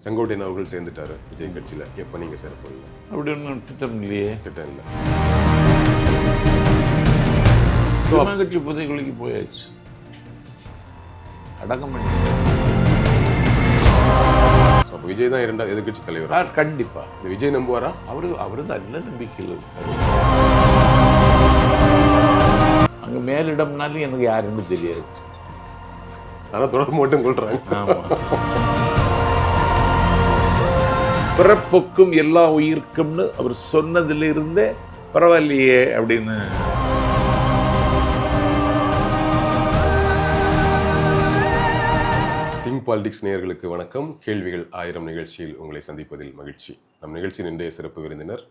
செங்கோட்டையன் அவர்கள் சேர்ந்துட்டாரு விஜய் கட்சியில். எப்போ நீங்கள் சேர போறீங்க? அப்படி ஒன்றும் திட்டம் இல்லையே. திட்டம் இல்லை. கட்சி புதைகுலிக்கு போயாச்சு, அடக்கம் பண்ணி. அப்போ விஜய் தான் இரண்டாவது எதிர்கட்சி தலைவர். கண்டிப்பா இந்த விஜய் நம்புவாரா? அவரு நல்ல நம்பிக்கையில் இருக்காரு. அங்க மேலிடம்னாலும் எனக்கு யாருன்னு தெரியாது. ஆனால் தொடர்பு மட்டும் கொள்றாங்க. ஆமா. பிறப்புக்கும் எல்லா உயிருக்கும்னு அவர் சொன்னதுல இருந்தே பரவாயில்லையே அப்படின்னு. திங்க் பாலிடிக்ஸ் நேயர்களுக்கு வணக்கம். கேள்விகள் 1000 நிகழ்ச்சியில் உங்களை சந்திப்பதில் மகிழ்ச்சி. நம் நிகழ்ச்சியின் இன்றைய சிறப்பு விருந்தினர்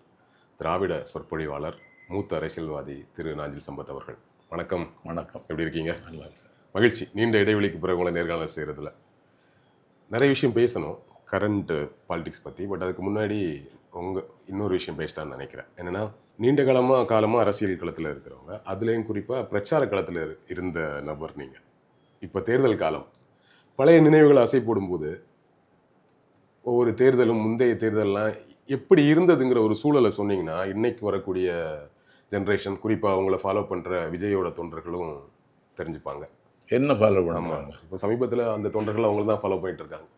திராவிட சொற்பொழிவாளர், மூத்த அரசியல்வாதி திரு நாஞ்சில் சம்பத் அவர்கள். வணக்கம். வணக்கம். எப்படி இருக்கீங்க? நல்லா இருக்கு. மகிழ்ச்சி. நீண்ட இடைவெளிக்கு பிறகு உங்களை நேர்காணல் செய்கிறதுல நிறைய விஷயம் பேசணும் கரண்ட் பாலிடிக்ஸ் பற்றி. பட் அதுக்கு முன்னாடி இன்னொரு விஷயம் பேசிட்டான்னு நினைக்கிறேன். என்னென்னா, நீண்ட காலமாக அரசியல் களத்தில் இருக்கிறவங்க, அதுலேயும் குறிப்பாக பிரச்சார களத்தில் இருந்த நபர் நீங்கள். இப்போ தேர்தல் காலம், பழைய நினைவுகளை அசை போடும்போது ஒவ்வொரு தேர்தலும் முந்தைய தேர்தல்லாம் எப்படி இருந்ததுங்கிற ஒரு சூழலை சொன்னீங்கன்னா இன்னைக்கு வரக்கூடிய ஜென்ரேஷன், குறிப்பாக அவங்கள ஃபாலோ பண்ணுற விஜயோட தொண்டர்களும் தெரிஞ்சுப்பாங்க. என்ன ஃபாலோ பண்ணுவாங்க? இப்போ சமீபத்தில் அந்த தொண்டர்கள் அவங்கள தான் ஃபாலோ பண்ணிட்டு இருக்காங்க.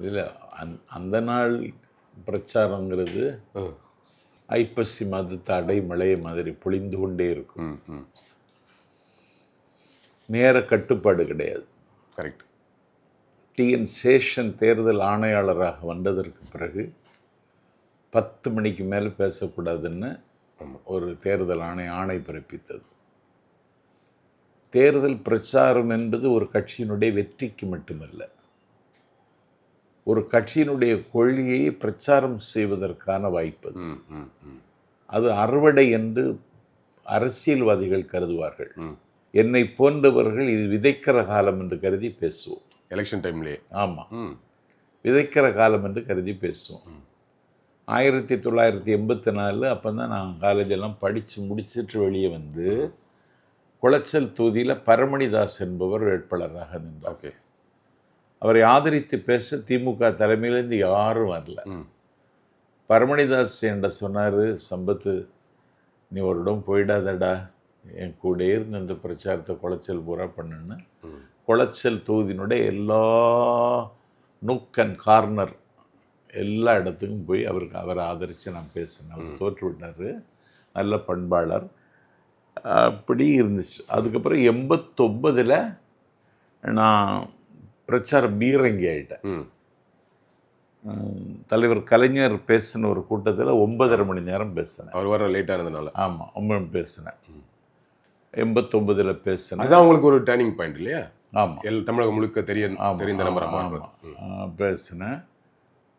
இல்லை, அந்த நாள் பிரச்சாரங்கிறது ஐப்பசி மாதத்து அடைமழை மாதிரி பொழிந்து கொண்டே இருக்கும். நேர கட்டுப்பாடு கிடையாது. கரெக்ட். டிஎன் சேஷன் தேர்தல் ஆணையாளராக வந்ததற்கு பிறகு 10 மணிக்கு மேலே பேசக்கூடாதுன்னு ஒரு தேர்தல் ஆணை பிறப்பித்தது. தேர்தல் பிரச்சாரம் என்பது ஒரு கட்சியினுடைய வெற்றிக்கு மட்டுமல்ல, ஒரு கட்சியினுடைய கொள்கையை பிரச்சாரம் செய்வதற்கான வாய்ப்பு. அது அறுவடை என்று அரசியல்வாதிகள் கருதுவார்கள். என்னை போன்றவர்கள் இது விதைக்கிற காலம் என்று கருதி பேசுவோம். எலெக்ஷன் டைம்லேயே. ஆமாம், விதைக்கிற காலம் என்று கருதி பேசுவோம். 1984 அப்போ தான் நான் காலேஜெல்லாம் படித்து முடிச்சுட்டு வெளியே வந்து குளச்சல் தொகுதியில் பரமணிதாஸ் என்பவர் வேட்பாளராக நின்றார். ஓகே. அவரை ஆதரித்து பேச திமுக தலைமையிலேருந்து யாரும் வரல. பரமணிதாஸ் என்ற சொன்னார், சம்பத்து நீ ஒரு இடம் போயிடாதடா, என் கூட இருந்து இந்த பிரச்சாரத்தை குளச்சல் பூரா பண்ணுன்னு. குளச்சல் தொகுதியினுடைய எல்லா நுக் அண்ட் கார்னர் எல்லா இடத்துக்கும் போய் அவரை ஆதரித்து நான் பேசினேன். அவர் தோற்று விட்டார். நல்ல பண்பாளர். அப்படி இருந்துச்சு. அதுக்கப்புறம் 89 நான் பிரச்சார பீரங்கி ஆகிட்டேன். தலைவர் கலைஞர் பேசின ஒரு கூட்டத்தில் 9.5 மணி நேரம் பேசினேன். அவர் வர லேட்டாக இருந்ததுனால. ஆமாம், 9 பேசினேன். 89 பேசினேன். அதான் உங்களுக்கு ஒரு டேர்னிங் பாயிண்ட் இல்லையா? ஆமாம், தமிழகம் முழுக்க தெரிந்த நம்பர் பேசினேன்.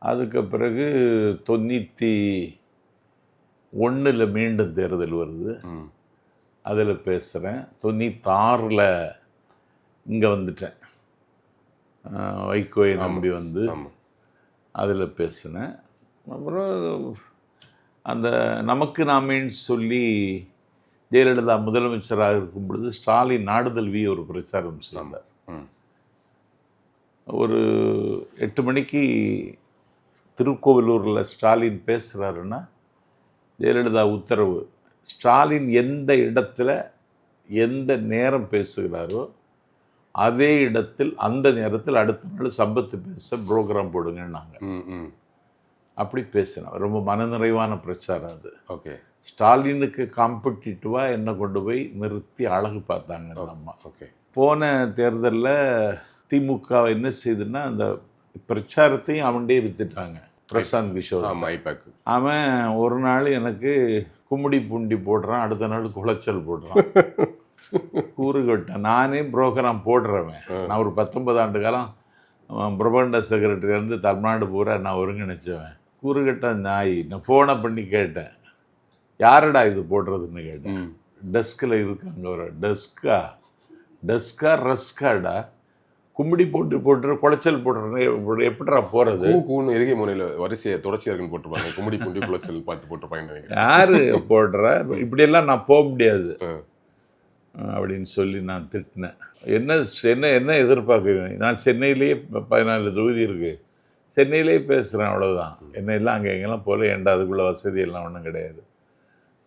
அதுக்கு பிறகு 91 மீண்டும் தேர்தல் வருது, அதில் பேசுகிறேன். 96 இங்கே வந்துட்டேன், வைகோயை நம்பி வந்து அதில் பேசினேன். அப்புறம் அந்த நமக்கு நாமேன்னு சொல்லி ஜெயலலிதா முதலமைச்சராக இருக்கும் பொழுது ஸ்டாலின் நாடுதல்வி ஒரு பிரச்சாரம் செய்தார். ஒரு 8 மணிக்கு திருக்கோவிலூரில் ஸ்டாலின் பேசுகிறாருன்னா ஜெயலலிதா உத்தரவு, ஸ்டாலின் எந்த இடத்துல எந்த நேரம் பேசுகிறாரோ அதே இடத்தில் அந்த நேரத்தில் அடுத்த நாள் சம்பத்து பேச ப்ரோக்ராம் போடுங்கன்னாங்க. அப்படி பேசினேன். ரொம்ப மனநிறைவான பிரச்சாரம் அது. ஓகே. ஸ்டாலினுக்கு காம்படிட்டிவாக என்ன கொண்டு போய் நிறுத்தி அழகு பார்த்தாங்க அந்த அம்மா. ஓகே. போன தேர்தலில் திமுக என்ன செய்துன்னா அந்த பிரச்சாரத்தையும் அவன்டே வித்துட்டாங்க. பிரசாந்த் கிஷோர் அவன் ஒரு நாள் எனக்கு கும்மிடி பூண்டி போடுறான், அடுத்த நாள் குளச்சல் போடுறான். கூறுகட்டேன். நானே ப்ரோக்ராம் போடுறவன். நான் ஒரு 19 ஆண்டு காலம் பிரபண்ட செக்ரட்டரியிலேருந்து தமிழ்நாடு பூரா நான் ஒருங்கிணைச்சவன். கூறுகட்ட நாய். நான் ஃபோனை பண்ணி கேட்டேன், யாரடா இது போடுறதுன்னு கேட்டேன். டெஸ்கில் இருக்காங்க. ஒரு டெஸ்கா ரஸ்காடா, கும்பிடி போட்டு குளச்சல் போடுறேன், எப்படிடா போகிறது? எதுகை முனையில் வரிசையை தொடர்ச்சியாக இருக்குன்னு போட்டிருப்பாங்க. கும்பிடி பூண்டி குளச்சல் பார்த்து போட்டிருப்பாங்க. யார் போடுற? இப்படியெல்லாம் நான் போக முடியாது அப்படின்னு சொல்லி நான் திட்டினேன். என்ன என்ன என்ன எதிர்பார்க்குறேன்? நான் சென்னையிலேயே 14 தொகுதி இருக்குது, சென்னையிலேயே பேசுகிறேன், அவ்வளோதான். என்னெல்லாம் அங்கே எங்கெல்லாம் போல, ஏன்டா அதுக்குள்ள வசதி எல்லாம் ஒன்றும் கிடையாது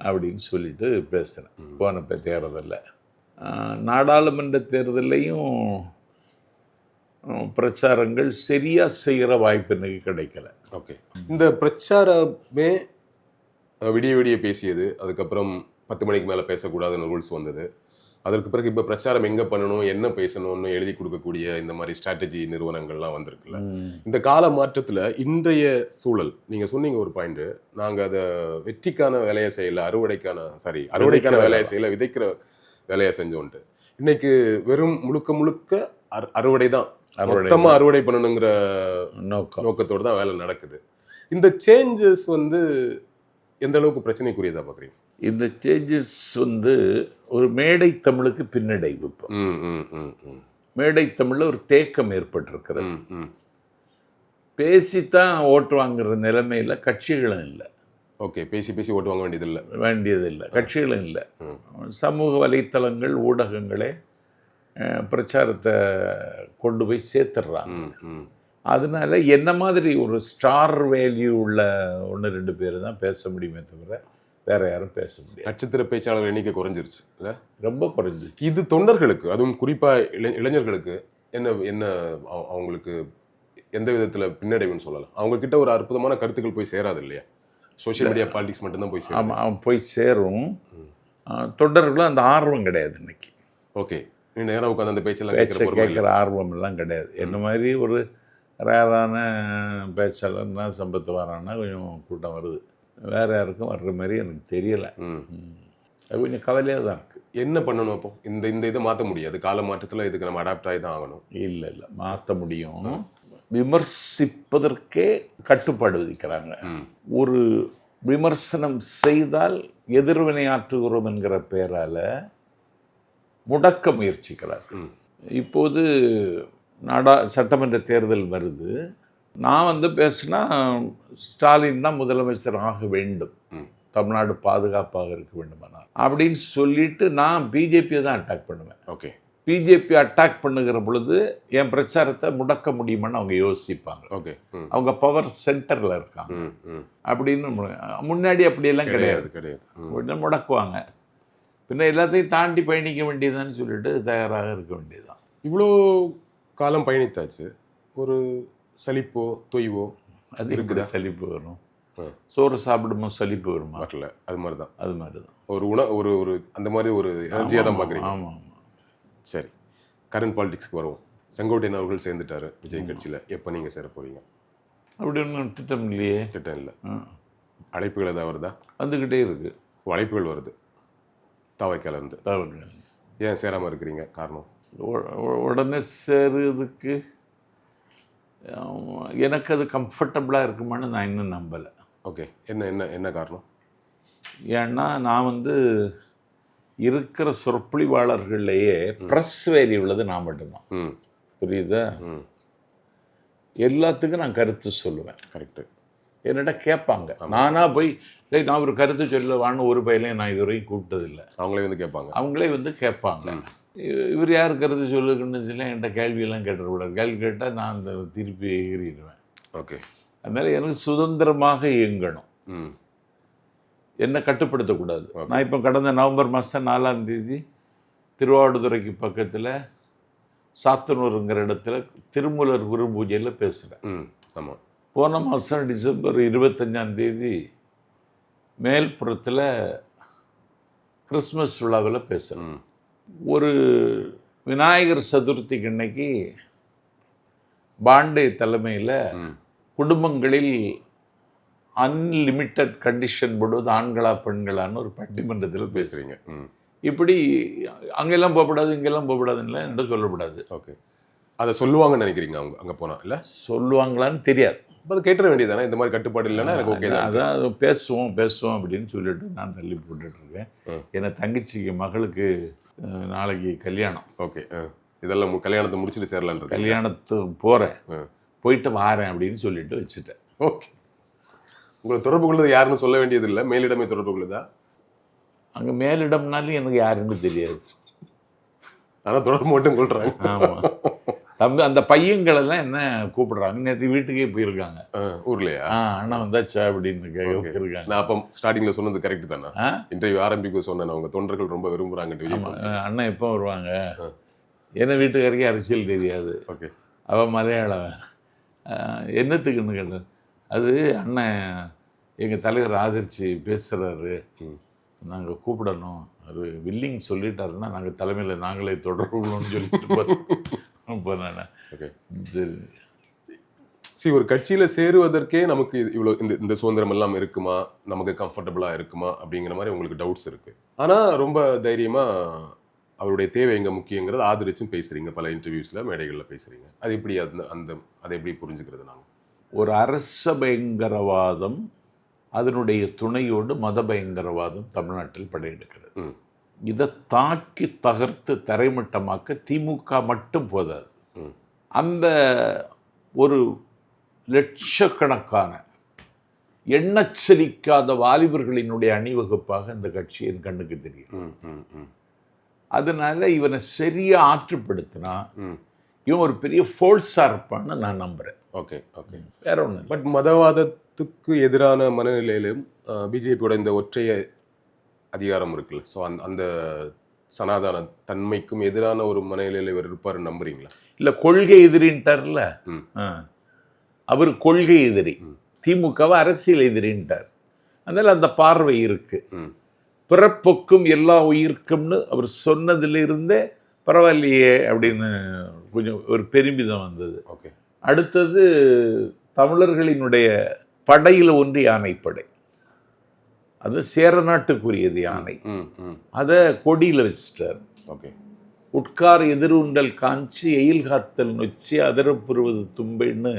அப்படின்னு சொல்லிட்டு பேசுகிறேன். போன தேர்தலில், நாடாளுமன்ற தேர்தலையும் பிரச்சாரங்கள் சரியாக செய்கிற வாய்ப்பு எனக்கு கிடைக்கல. ஓகே, இந்த பிரச்சாரமே விடிய விடிய பேசியது, அதுக்கப்புறம் 10 மணிக்கு மேலே பேசக்கூடாதுன்னு ரூல்ஸ் வந்தது. அதற்கு பிறகு இப்போ பிரச்சாரம் எங்கே பண்ணணும், என்ன பேசணும்னு எழுதி கொடுக்கக்கூடிய இந்த மாதிரி ஸ்ட்ராட்டஜி நிறுவனங்கள்லாம் வந்திருக்குல்ல. இந்த கால மாற்றத்தில் இன்றைய சூழல், நீங்கள் சொன்னீங்க ஒரு பாயிண்ட், நாங்கள் அதை வெற்றிக்கான வேலையை செய்யலை, அறுவடைக்கான வேலையை செய்யலை, விதைக்கிற வேலையை செஞ்சோன்ட்டு. இன்னைக்கு வெறும் முழுக்க அறுவடை தான், மொத்தமாக அறுவடை பண்ணணுங்கிற நோக்கத்தோடு தான் வேலை நடக்குது. இந்த சேஞ்சஸ் எந்த அளவுக்கு பிரச்சனைக்குரியதா பார்க்குறீங்க? இந்த சேஞ்சஸ் ஒரு மேடை தமிழுக்கு பின்னடைவு. இப்போ மேடை தமிழில் ஒரு தேக்கம் ஏற்பட்டிருக்கிறது. பேசித்தான் ஓட்டு வாங்குற நிலைமையில் கட்சிகளும் இல்லை. ஓகே, பேசி ஓட்டு வாங்க வேண்டியதில்லை, கட்சிகளும் இல்லை. சமூக வலைத்தளங்கள், ஊடகங்களே பிரச்சாரத்தை கொண்டு போய் சேர்த்துடுறாங்க. அதனால என்ன மாதிரி ஒரு ஸ்டார் வேல்யூ உள்ள 1-2 பேர் தான் பேச முடியுமே தவிர வேற யாரும் பேச முடியாது. நட்சத்திர பேச்சாளர் எண்ணிக்கை குறைஞ்சிருச்சு இல்லை? ரொம்ப குறைஞ்சிருச்சு. இது தொண்டர்களுக்கு, அதுவும் குறிப்பாக இளைஞர்களுக்கு என்ன அவங்களுக்கு எந்த விதத்தில் பின்னடைவுன்னு சொல்லலாம்? அவங்க கிட்ட ஒரு அற்புதமான கருத்துக்கள் போய் சேராது இல்லையா? சோஷியல் மீடியா பாலிடிக்ஸ் மட்டும்தான் போய் சேரும். ஆமாம், போய் சேரும். தொண்டர்களும் அந்த ஆர்வம் கிடையாது இன்னைக்கு. ஓகே, நேரம் உட்காந்து அந்த பேச்செல்லாம் கேட்குற ஆர்வம் எல்லாம் கிடையாது. என்ன மாதிரி ஒரு ரேரான பேச்சாளர்னா, சம்பத்து வாரானா கொஞ்சம் கூட்டம் வருது, வேற யாருக்கும் வர்ற மாதிரி எனக்கு தெரியலை. அது கொஞ்சம் கவலையாக தான் இருக்குது. என்ன பண்ணணும் அப்போ? இந்த இதை மாற்ற முடியாது, கால மாற்றத்தில் இதுக்கு நம்ம அடாப்ட் ஆகி தான் ஆகணும். இல்லை மாற்ற முடியும். விமர்சிப்பதற்கே கட்டுப்பாடு விதிக்கிறாங்க. ஒரு விமர்சனம் செய்தால் எதிர்வினையாற்றுகிறோம் என்கிற பெயரால் முடக்க முயற்சிக்கிறார். இப்போது சட்டமன்ற தேர்தல் வருது. நான் பேசினா ஸ்டாலின் தான் முதலமைச்சர் ஆக வேண்டும், தமிழ்நாடு பாதுகாப்பாக இருக்க வேண்டுமானால் அப்படின்னு சொல்லிட்டு நான் பிஜேபியை தான் அட்டாக் பண்ணுவேன். ஓகே, பிஜேபி அட்டாக் பண்ணுகிற பொழுது என் பிரச்சாரத்தை முடக்க முடியுமான்னு அவங்க யோசிப்பாங்க. ஓகே, அவங்க பவர் சென்டரில் இருக்காங்க அப்படின்னு. முன்னாடி அப்படியெல்லாம் கிடையாது, முடக்குவாங்க. பின்ன எல்லாத்தையும் தாண்டி பயணிக்க வேண்டியதுன்னு சொல்லிட்டு தயாராக இருக்க வேண்டியதுதான். இவ்வளோ காலம் பயணித்தாச்சு, ஒரு சலிப்போ தொய்வோ அது இருக்குதா? சலிப்பு வரும். சோறு சாப்பிடும்போது சலிப்பு வருமா? வரல. அது மாதிரி தான் ஒரு ஒரு அந்த மாதிரி ஒரு எனர்ஜியாக தான் பார்க்குறீங்க. ஆமாம். சரி, கரண்ட் பாலிடிக்ஸ்க்கு வருவோம். செங்கோட்டையன் அவர்கள் சேர்ந்துட்டாரு விஜய் கட்சியில். எப்போ நீங்கள் சேர போகிறீங்க? அப்படி ஒன்றும் திட்டம் இல்லையே. திட்டம் இல்லை. அழைப்புகள் ஏதாவது வருதா? வந்துக்கிட்டே இருக்குது. அழைப்புகள் வருது தவக்கலேருந்து. ஏன் சேராமல் இருக்கிறீங்க? காரணம்? உடனே சேருறதுக்கு எனக்கு அது கம்ஃபர்டபுளாக இருக்குமான்னு நான் இன்னும் நம்பலை. ஓகே, என்ன காரணம்? ஏன்னா நான் இருக்கிற சொற்பொழிவாளர்கள்லேயே ப்ரெஸ் வேல்யூ உள்ளது நான் மட்டும்தான். புரியுதா? எல்லாத்துக்கும் நான் கருத்து சொல்லுவேன். கரெக்டு. என்னிட்ட கேட்பாங்க. நானாக போய் நான் ஒரு கருத்து சொல்லுவான்னு ஒரு பையனையும் நான் இதுவரையும் கூப்பிட்டதில்லை. அவங்களே கேட்பாங்க. இவர் யார் கருத்து சொல்லுக்குன்னு சொல்லி என்கிட்ட கேள்வியெல்லாம் கேட்டுக்கூடாது. கேள்வி கேட்டால் நான் அந்த திருப்பி எகிறிடுவேன். ஓகே. அதனால் எனக்கு சுதந்திரமாக இயங்கணும், என்னை கட்டுப்படுத்தக்கூடாது. நான் இப்போ கடந்த நவம்பர் மாதம் 4ஆம் தேதி திருவாவடுதுறைக்கு பக்கத்தில் சாத்தனூருங்கிற இடத்துல திருமூலர் குரு பூஜையில் பேசுகிறேன். ஆமாம். போன மாதம் டிசம்பர் 25ஆம் தேதி மேல்புறத்தில் கிறிஸ்மஸ் விழாவில் பேசுகிறேன். ஒரு விநாயகர் சதுர்த்திக்கு அன்னைக்கு பாண்டே தலைமையில் குடும்பங்களில் அன்லிமிட்டட் கண்டிஷன் போடுவது ஆண்களா பெண்களான்னு ஒரு பட்டிமன்றத்தில் பேசுகிறீங்க. இப்படி அங்கெல்லாம் போகக்கூடாது, இங்கெல்லாம் போகக்கூடாதுன்னு என்ன சொல்லக்கூடாது. ஓகே, அதை சொல்லுவாங்கன்னு நினைக்கிறீங்க? அவங்க அங்கே போனால் இல்லை சொல்லுவாங்களான்னு தெரியாது. அது கேட்டுற வேண்டியதானே? இந்த மாதிரி கட்டுப்பாடு இல்லைன்னா எனக்கு ஓகே தான். அதான் பேசுவோம் அப்படின்னு சொல்லிட்டு நான் தள்ளி போட்டுட்ருக்கேன். என்னை தங்கச்சிக்கு மகளுக்கு நாளைக்கு கல்யாணம். ஓகே, இதெல்லாம் கல்யாணத்தை முடிச்சுட்டு சேரலான். கல்யாணத்துக்கு போகிறேன், போயிட்டு வாரேன் அப்படின்னு சொல்லிட்டு வச்சுட்டேன். ஓகே, உங்களை தொடர்பு கொள்வது யாருன்னு சொல்ல வேண்டியது இல்லை, மேலிடமே தொடர்பு கொள்ளுதா? அங்கே மேலிடம்னாலும் எனக்கு யாருன்னு தெரியாது. ஆனால் தொடர்பு மட்டும் கொள்றாங்க. ஆமாம். தம்பி அந்த பையங்களெல்லாம் என்ன கூப்பிடுறாங்க, நேற்று வீட்டுக்கே போயிருக்காங்க. ஊர்லையா? அண்ணா வந்தாச்சா அப்படின்னு கேட்குறாங்க. நான் அப்போ ஸ்டார்டிங்கில் சொன்னது கரெக்ட் தானே? இன்டர்வியூ ஆரம்பிக்க சொன்னேன், அவங்க தொண்டர்கள் ரொம்ப விரும்புகிறாங்க. அண்ணன் எப்போ வருவாங்க? என்ன வீட்டுக்காரிக்கே அரசியல் தெரியாது. ஓகே. அவன் மலையாளம். என்னத்துக்குன்னு கேட்டது. அது அண்ணன் எங்கள் தலைவர் ஆதரிச்சு பேசுகிறாரு, நாங்கள் கூப்பிடணும், அது வில்லிங் சொல்லிட்டாருன்னா நாங்கள் தலைமையில் நாங்களே தொடர்புன்னு சொல்லிட்டு போனேன். ஓகே. சரி, ஒரு கட்சியில் சேருவதற்கே நமக்கு இவ்வளோ இந்த சுதந்திரம் எல்லாம் இருக்குமா, நமக்கு கம்ஃபர்டபுளாக இருக்குமா அப்படிங்கிற மாதிரி உங்களுக்கு டவுட்ஸ் இருக்குது. ஆனால் ரொம்ப தைரியமாக அவருடைய தேவை எங்கே முக்கியங்கிறது ஆதரிச்சும் பேசுகிறீங்க, பல இன்டர்வியூஸில் மேடைகளில் பேசுகிறீங்க. அது எப்படி அதை எப்படி புரிஞ்சுக்கிறது? நாங்கள் ஒரு அரச பயங்கரவாதம், அதனுடைய துணையோடு மத பயங்கரவாதம் தமிழ்நாட்டில் படையெடுக்கிறது. இதை தாக்கி தகர்த்து தரைமட்டமாக்க திமுக மட்டும் போதாது. அந்த ஒரு லட்சக்கணக்கான எண்ணச்சலிக்காத வாலிபர்களினுடைய அணிவகுப்பாக இந்த கட்சி என் கண்ணுக்கு தெரியும். அதனால இவனை சரியா ஆற்றுப்படுத்தினா இவன் ஒரு பெரிய ஃபோல்ஸா இருப்பான்னு நான் நம்புறேன். Okay okay. வேற ஒன்று. பட் மதவாதத்துக்கு எதிரான மனநிலையிலும் பிஜேபியோட இந்த ஒற்றைய அதிகாரம் இருக்குல்ல, ஸோ அந்த சனாதன தன்மைக்கும் எதிரான ஒரு மனநிலையில் இவர் இருப்பார் நம்புறீங்களா? இல்லை, கொள்கை எதிரின்ட்டார்ல அவர், கொள்கை எதிரி. திமுகவை அரசியல் எதிரின்ட்டார். அதனால அந்த பார்வை இருக்கு. பிறப்புக்கும் எல்லா உயிர்க்கும்னு அவர் சொன்னதிலிருந்தே பரவாயில்லையே அப்படின்னு கொஞ்சம் ஒரு பெருமிதம் வந்தது. ஓகே. அடுத்தது தமிழர்களினுடைய படையில் ஒன்று யானைப்படை, அது சேர நாட்டுக்குரியது யானை. அதை கொடியில் வச்சிட்டார். ஓகே. உட்கார் எதிர்உண்டல் காஞ்சி எயில் காத்தல் நொச்சி அதரப்புறுவது தும்பைன்னு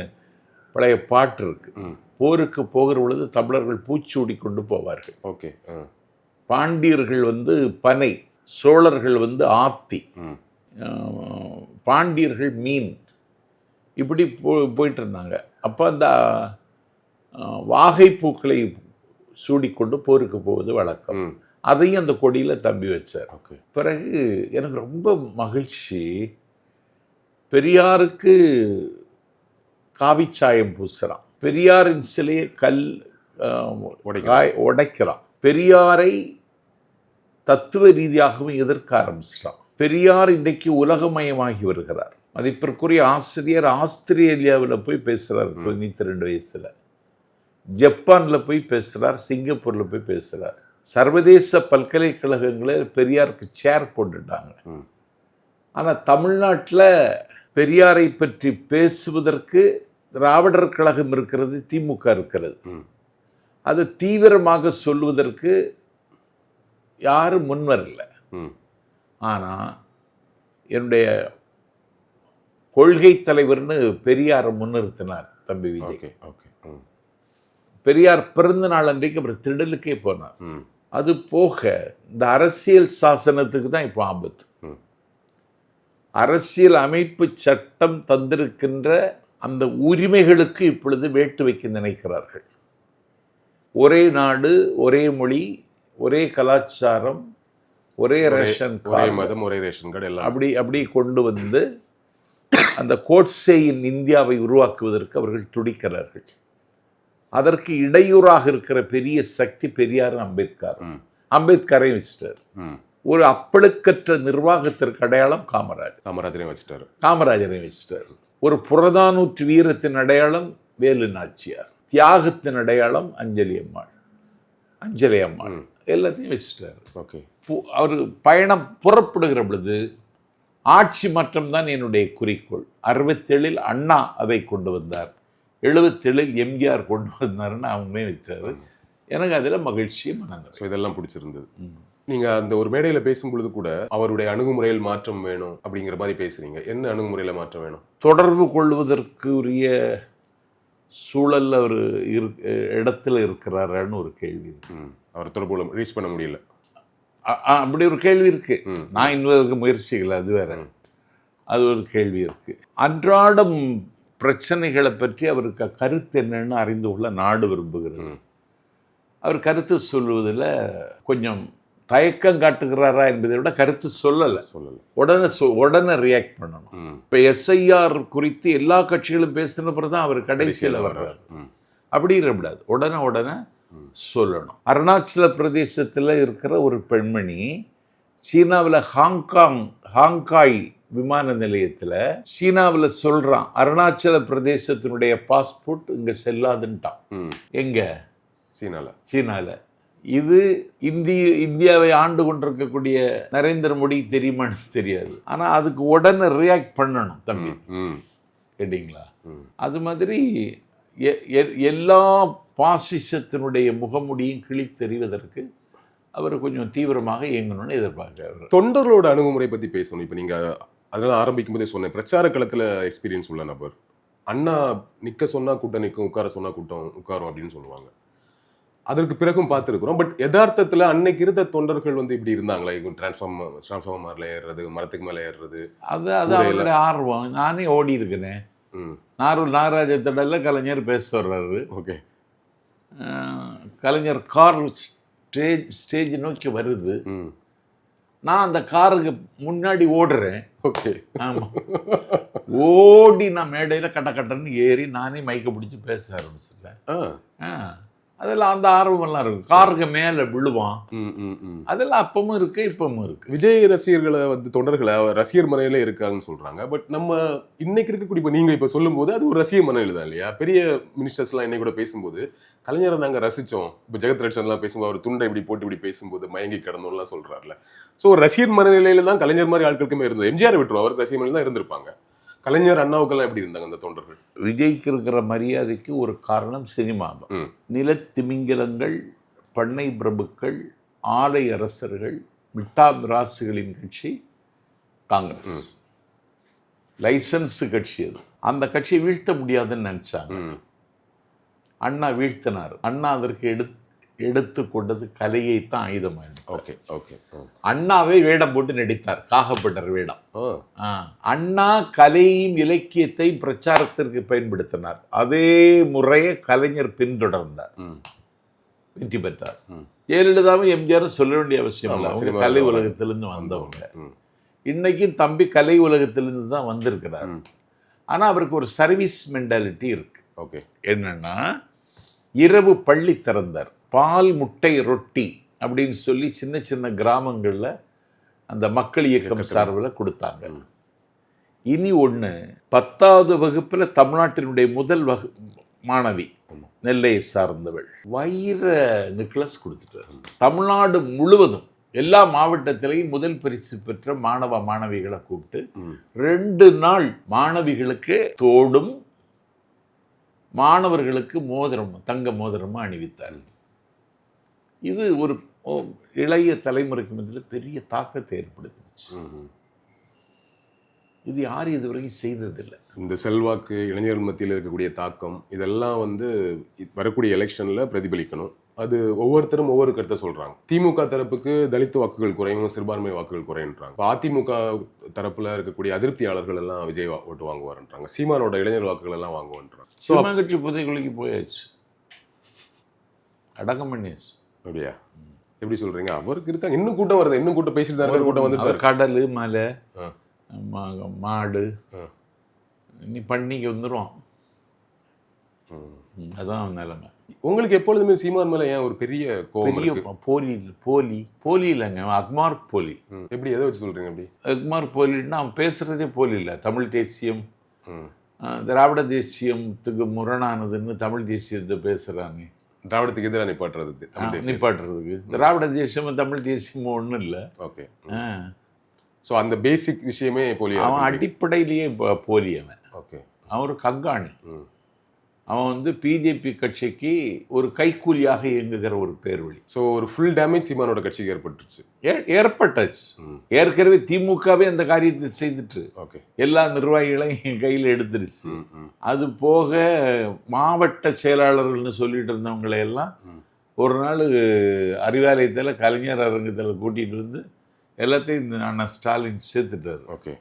பழைய பாட்டு இருக்கு. போருக்கு போகிற பொழுது தமிழர்கள் பூச்சூடி கொண்டு போவார்கள். ஓகே. பாண்டியர்கள் பனை, சோழர்கள் ஆத்தி, பாண்டியர்கள் மீன், இப்படி போயிட்டு இருந்தாங்க. அப்போ அந்த வாகை பூக்களை சூடிக்கொண்டு போருக்கு போவது வழக்கம். அதையும் அந்த கொடியில் தம்பி வச்சார். பிறகு எனக்கு ரொம்ப மகிழ்ச்சி, பெரியாருக்கு காவிச்சாயம் பூசுகிறான், பெரியாரின் சிலையை உடைக்கிறான், பெரியாரை தத்துவ ரீதியாகவும் எதிர்க்க ஆரம்பிச்சிட்டான். பெரியார் இன்றைக்கு உலகமயமாகி வருகிறார். மதிப்பிற்குரிய ஆசிரியர் ஆஸ்திரேலியாவில் போய் பேசுகிறார் 92 வயசில், ஜப்பானில் போய் பேசுகிறார், சிங்கப்பூரில் போய் பேசுகிறார். சர்வதேச பல்கலைக்கழகங்களில் பெரியாருக்கு சேர் போட்டுட்டாங்க. ஆனால் தமிழ்நாட்டில் பெரியாரை பற்றி பேசுவதற்கு திராவிடர் கழகம் இருக்கிறது, திமுக இருக்கிறது. அதை தீவிரமாக சொல்வதற்கு யாரும் முன்வரல. ஆனால் என்னுடைய கொள்கை தலைவர்னு பெரியாரை முன்னிறுத்தினார் தம்பி விஜய். பெரியார் பிறந்த நாள் அன்றைக்கு அப்புறம் திடலுக்கே போனார். அது போக இந்த அரசியல் சாசனத்துக்கு தான் இப்போ ஆபத்து. அரசியல் அமைப்பு சட்டம் தந்திருக்கின்ற அந்த உரிமைகளுக்கு இப்பொழுது வேட்டு வைக்க நினைக்கிறார்கள். ஒரே நாடு, ஒரே மொழி, ஒரே கலாச்சாரம், ஒரே ரேஷன் கார்டு, மதம், ஒரே ரேஷன் கார்டு எல்லாம் அப்படி கொண்டு வந்து அந்த கோட்சேயின் இந்தியாவை உருவாக்குவதற்கு அவர்கள் துடிக்கிறார்கள். அதற்கு இடையூறாக இருக்கிற பெரிய சக்தி பெரியார், அம்பேத்கரை வச்சிட்டார். ஒரு அப்பழுக்கற்ற நிர்வாகத்திற்கு அடையாளம் காமராஜரை வச்சிட்டார். ஒரு புறதானூற்று வீரத்தின் அடையாளம் வேலு நாச்சியார், தியாகத்தின் அடையாளம் அஞ்சலி அம்மாள் எல்லாத்தையும் வச்சிட்டார். ஓகே. அவர் பயணம் புறப்படுகிற பொழுது ஆட்சி மாற்றம் தான் என்னுடைய குறிக்கோள். 67 அண்ணா அதை கொண்டு வந்தார், 77 எம்ஜிஆர் கொண்டு வந்தாருன்னு அவங்களே வச்சாரு. எனக்கு அதில் மகிழ்ச்சி, மனது. ஸோ இதெல்லாம் பிடிச்சிருந்தது. நீங்கள் அந்த ஒரு மேடையில் பேசும்பொழுது கூட அவருடைய அணுகுமுறையில் மாற்றம் வேணும் அப்படிங்கிற மாதிரி பேசுகிறீங்க. என்ன அணுகுமுறையில் மாற்றம் வேணும்? தொடர்பு கொள்வதற்குரிய சூழல் அவர் இடத்துல இருக்கிறாரான்னு ஒரு கேள்வி இருக்கு. அவர் தொடர்பு ரீச் பண்ண முடியல, அப்படி ஒரு கேள்வி இருக்கு. நான் இன்னொரு முயற்சிகள், அது வேற, அது ஒரு கேள்வி இருக்கு. அன்றாடம் பிரச்சனைகளை பற்றி அவருக்கு கருத்து என்னன்னு அறிந்து கொள்ள நாடு விரும்புகிறது. அவர் கருத்து சொல்வதில் கொஞ்சம் தயக்கம் காட்டுகிறாரா என்பதை விட கருத்து சொல்லலை. உடனே ரியாக்ட் பண்ணணும். இப்போ எஸ்ஐஆர் குறித்து எல்லா கட்சிகளும் பேசின பிறகு தான் அவர் கடைசியில் வர்றாரு. அப்படி இருக்கக்கூடாது, உடனே சொல்லணும். அருணாச்சல பிரதேசத்தில் இருக்கிற ஒரு பெண்மணி சீனாவில் ஹாங்காய் விமான நிலையத்தில் சீனாவில் சொல்கிறான், அருணாச்சல பிரதேசத்தினுடைய பாஸ்போர்ட் இங்கே செல்லாதுன்ட்டான். எங்கே? சீனாவில். இது இந்தியாவை ஆண்டு கொண்டிருக்கக்கூடிய நரேந்திர மோடி தெரியுமான்னு தெரியாது. ஆனால் அதுக்கு உடனே ரியாக்ட் பண்ணணும் தம்பி, கேட்டீங்களா? அது மாதிரி எல்லா பாசிசத்தினுடைய முகமுடியும் கிழித்தெறிவதற்கு அவர் கொஞ்சம் தீவிரமாக இயங்கணும்னு எதிர்பார்க்கிறார். தொண்டர்களோட அணுகுமுறை பற்றி பேசணும். இப்போ நீங்கள் அதெல்லாம் ஆரம்பிக்கும் போதே சொன்னேன், பிரச்சார களத்தில் எக்ஸ்பீரியன்ஸ் உள்ள நபர். அண்ணா நிற்க சொன்னால் கூட்டம் நிற்கும், உட்கார சொன்னால் கூட்டம் உட்காரும் அப்படின்னு சொல்லுவாங்க. அதற்கு பிறகும் பார்த்துருக்குறோம். பட் யதார்த்தத்தில் அன்னைக்கு இருந்த தொண்டர்கள் வந்து இப்படி இருந்தாங்களா? டிரான்ஸ்ஃபார்மரில் ஏறுறது, மரத்துக்கு மேலே ஏறுறது, அது அவருடைய ஆர்வம். நானே ஓடி இருக்கிறேன். நாகராஜத்தடல கலைஞர் பேச வர்றாரு. ஓகே, கலைஞர் கார் ஸ்டேஜ் நோக்கி வருது. நான் அந்த காருக்கு முன்னாடி ஓடுறேன். ஓகே, ஆமாம், ஓடி நான் மேடையில் கட்டன்னு ஏறி நானே மைக்க பிடிச்சி பேச ஆரம்பிச்சிட்டேன். அதெல்லாம் அந்த ஆர்வமெல்லாம் இருக்கும். காருக்கு மேலே விழுவான். அதெல்லாம் அப்பவும் இருக்கு, இப்பவும் இருக்கு. விஜய் ரசிகர்களை வந்து தொண்டர்களை ரசிகர் மனையில இருக்காங்கன்னு சொல்றாங்க. பட் நம்ம இன்னைக்கு இருக்கக்கூடிய இப்போ நீங்க இப்போ சொல்லும் போது அது ஒரு ரசிகர் மனையில் தான் இல்லையா? பெரிய மினிஸ்டர்ஸ்லாம் இன்னைக்கு கூட பேசும்போது கலைஞரை நாங்கள் ரசித்தோம். இப்போ ஜெகத் ரட்சன்லாம் பேசும்போது அவர் துண்டை இப்படி போட்டு இப்படி பேசும்போது மயங்கி கிடந்தோம்லாம் சொல்றாருல. ஸோ ரசிகர் மனநிலையில தான் கலைஞர் மாதிரி ஆட்களுக்குமே இருந்தது. எம்ஜிஆர் விட்டுரும், அவருக்கு ரசிகர் மனையில் தான் இருந்திருப்பாங்க. கலைஞர் அண்ணாவுக்கெல்லாம் எப்படி இருந்தாங்க அந்த தொண்டர்கள்? விஜய்க்கு இருக்கிற மரியாதைக்கு ஒரு காரணம் சினிமா தான். நிலத்திமிங்கலங்கள், பண்ணை பிரபுக்கள், ஆலை அரசர்கள், மிட்டா மிராசுகளின் கட்சி காங்கிரஸ். லைசன்ஸ் கட்சி அது. அந்த கட்சியை வீழ்த்த முடியாதுன்னு நினைச்சாங்க. அண்ணா வீழ்த்தினார். அண்ணா அதற்கு எடுத்து கொண்டது கலையைத்தான் ஆயுதமாக. Okay okay. அண்ணாவே வேடம் போட்டு நடித்தார், காகப்பட்டர் வேடம். அண்ணா கலையும் இலக்கியத்தையும் பிரச்சாரத்திற்கு பயன்படுத்தினார். அதே முறையை கலைஞர் பின்தொடர்ந்தார், வெற்றி பெற்றார். ஜெயலலிதாவும் எம்ஜிஆரும் சொல்ல வேண்டிய அவசியம் இல்லை, அவங்க கலை உலகத்திலிருந்து வந்தவங்க. இன்னைக்கும் தம்பி கலை உலகத்திலிருந்து தான் வந்திருக்கிறார். ஆனால் அவருக்கு ஒரு சர்வீஸ் மென்டாலிட்டி இருக்கு. ஓகே, என்னன்னா இரவு பள்ளி திறந்தார், பால் முட்டை ரொட்டி அப்படின்னு சொல்லி சின்ன சின்ன கிராமங்களில் அந்த மக்கள் இயக்கம் சார்பில் கொடுத்தாங்க. இனி ஒன்று, 10வது வகுப்பில் தமிழ்நாட்டினுடைய முதல் மாணவி நெல்லையை சார்ந்தவள் வைர நெக்லஸ் கொடுத்துட்டார். தமிழ்நாடு முழுவதும் எல்லா மாவட்டத்திலையும் முதல் பரிசு பெற்ற மாணவிகளை கூப்பிட்டு 2 நாள் மாணவிகளுக்கு தோடும் மாணவர்களுக்கு மோதிரம், தங்க மோதிரமாக அணிவித்தார். இது ஒரு இளைய தலைமுறைக்கு மத்தியில் பெரிய தாக்கத்தை ஏற்படுத்திடுச்சு. இது யாரும் இதுவரைக்கும் செய்ததில்லை. இந்த செல்வாக்கு, இளைஞர்கள் மத்தியில் இருக்கக்கூடிய தாக்கம், இதெல்லாம் வந்து வரக்கூடிய எலெக்ஷனில் பிரதிபலிக்கணும். அது ஒவ்வொருத்தரும் ஒவ்வொரு கருத்தை சொல்கிறாங்க. திமுக தரப்புக்கு தலித் வாக்குகள் குறையும், சிறுபான்மை வாக்குகள் குறையுன்றாங்க. இப்போ அதிமுக தரப்பில் இருக்கக்கூடிய அதிருப்தியாளர்கள் எல்லாம் விஜய் ஓட்டு வாங்குவார்ன்றாங்க. சீமானோட இளைஞர் வாக்குகள் எல்லாம் வாங்குவான்றாங்க. சீமான் கட்சி புதைக்குழிக்கு போயாச்சு, அடக்கம் பண்ணியாச்சு. அப்படியா? எப்படி சொல்றீங்க? அவருக்கு இருக்காங்க, இன்னும் கூட்டம் வருது, இன்னும் கூட்டம் பேசிட்டு தான் கூட்டம் வந்து கடல் மலை மாடு நீ பண்ணிக்கு வந்துடுவான். அதான் நிலைமை. உங்களுக்கு எப்பொழுதுமே சீமான் மேல ஏன் ஒரு பெரிய கோபம்? போலி இல்லைங்க, அக்மார்க் போலி. எப்படி, எதை வச்சு சொல்றீங்க அப்படி? அக்மார்க் போலின்னா அவன் பேசுறதே போலி இல்லை. தமிழ் தேசியம், திராவிட தேசியத்துக்கு முரணானதுன்னு தமிழ் தேசியத்தை பேசுறாங்க. திராவிடத்துக்கு எதிராக நிப்பாட்டுறதுக்கு திராவிட தேசியமும் தமிழ் தேசியமும் ஒன்றும் இல்லை. ஓகே. ஸோ அந்த பேசிக் விஷயமே போலி. அவன் அடிப்படையிலேயே போலி. அவன் ஓகே, அவன் ஒரு கங்காணி. அவன் வந்து பிஜேபி கட்சிக்கு ஒரு கைக்கூலியாக இயங்குகிற ஒரு பேர் வழி. ஸோ ஒரு ஃபுல் டேமேஜ் சீமானோட கட்சிக்கு ஏற்பட்டுச்சு. ஏற்கனவே திமுகவே அந்த காரியத்தை செய்துட்டு ஓகே, எல்லா நிர்வாகிகளையும் கையில் எடுத்துருச்சு. அது போக மாவட்ட செயலாளர்கள்னு சொல்லிட்டு இருந்தவங்களை எல்லாம் ஒரு நாள் அறிவாலயத்தில் கலைஞர் அரங்கத்தில் கூட்டிகிட்டு வந்து எல்லாத்தையும் இந்த அண்ணா ஸ்டாலின் சேர்த்துட்டார். ஓகே.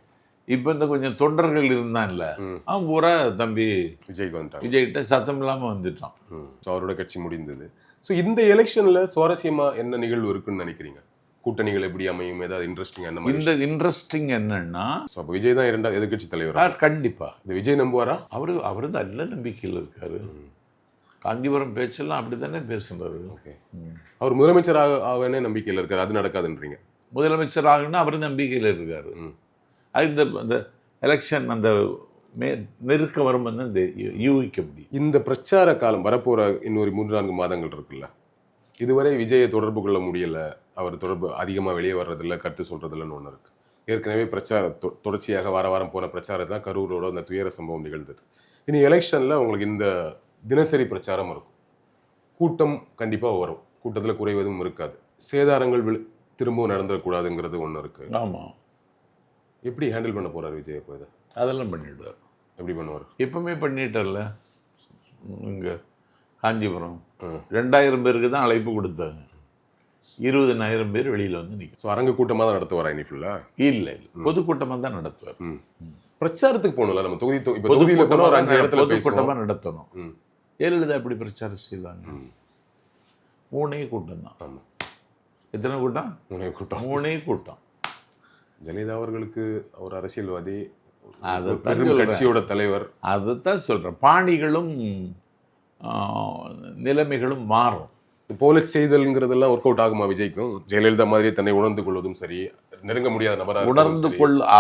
இப்போ இந்த கொஞ்சம் தொண்டர்கள் இருந்தான்ல, அவன் பூரா தம்பி விஜய்க்கு வந்துட்டான். விஜய்கிட்ட சத்தம் இல்லாமல் வந்துட்டான். ஸோ அவரோட கட்சி முடிந்தது. ஸோ இந்த எலெக்ஷனில் சுவாரஸ்யமாக என்ன நிகழ்வு இருக்குன்னு நினைக்கிறீங்க? கூட்டணிகள் எப்படி அமையும், ஏதாவது இன்ட்ரெஸ்டிங் அந்த மாதிரி. இந்த இன்ட்ரெஸ்டிங் என்னன்னா, ஸோ அப்போ விஜய் தான் இரண்டாவது எதிர்க்கட்சி தலைவர். கண்டிப்பா இந்த விஜய் நம்புவாரா? அவரு நல்ல நம்பிக்கையில் இருக்காரு. காஞ்சிபுரம் பேச்செல்லாம் அப்படி தானே பேசுறாரு. ஓகே, அவர் முதலமைச்சர் ஆகவே நம்பிக்கையில் இருக்காரு, அது நடக்காதுன்றீங்க? முதலமைச்சர் ஆகுன்னா அவர் நம்பிக்கையில் இருக்காரு. அது இந்த எலெக்ஷன் அந்த நெருக்க வரும் வந்து யூகிக்க முடியும். இந்த பிரச்சார காலம் வரப்போற இன்னொரு 3-4 மாதங்கள் இருக்குல்ல, இதுவரை விஜயை தொடர்பு கொள்ள முடியல, அவர் தொடர்பு அதிகமாக வெளியே வர்றதில்ல, கருத்து சொல்றதில்லன்னு ஒன்று இருக்கு. ஏற்கனவே தொடர்ச்சியாக வாரம் போன பிரச்சாரத்தில் கரூரோட அந்த துயர சம்பவம் நிகழ்ந்தது. இனி எலெக்ஷனில் உங்களுக்கு இந்த தினசரி பிரச்சாரம் இருக்கும், கூட்டம் கண்டிப்பாக வரும், கூட்டத்தில் குறைவதும் இருக்காது, சேதாரங்கள் திரும்பவும் நடந்துடக்கூடாதுங்கிறது ஒன்று இருக்கு. ஆமாம், எப்படி ஹேண்டில் பண்ண போறாரு விஜய்? இப்போ இதை அதெல்லாம் பண்ணிவிடுவார். எப்படி பண்ணுவார்? எப்பவுமே பண்ணிட்டார்ல. இங்கே காஞ்சிபுரம் 2000 பேருக்கு தான் அழைப்பு கொடுத்தாங்க, 20,000 பேர் வெளியில் வந்து நிற்கும். ஸோ அரங்கு கூட்டமாக தான் நடத்துவாரா இனி ஃபுல்லாக? இல்லை, பொதுக்கூட்டமாக தான் நடத்துவார். பிரச்சாரத்துக்கு போகணும்ல, நம்ம தொகுதியில் போனால் ஒரு 5 இடத்துல பொதுக்கூட்டமாக நடத்தணும். ஜெயலலிதா எப்படி பிரச்சாரம் செய்தாங்க? 3 கூட்டம் தான். ஆமாம், எத்தனை கூட்டம்? 3 கூட்டம். 3 கூட்டம். ஜெயலலிதா அவர்களுக்கு ஒரு அரசியல்வாதி, அதைத்தான் கட்சியோட தலைவர். அதைத்தான் சொல்கிறேன், பாணிகளும் நிலைமைகளும் மாறும். போல செய்தல்ங்கிறதெல்லாம் ஒர்க் அவுட் ஆகுமா விஜய்க்கும்? ஜெயலலிதா மாதிரி தன்னை உணர்ந்து கொள்வதும் சரி, நெருங்க முடியாத நபராக உணர்ந்து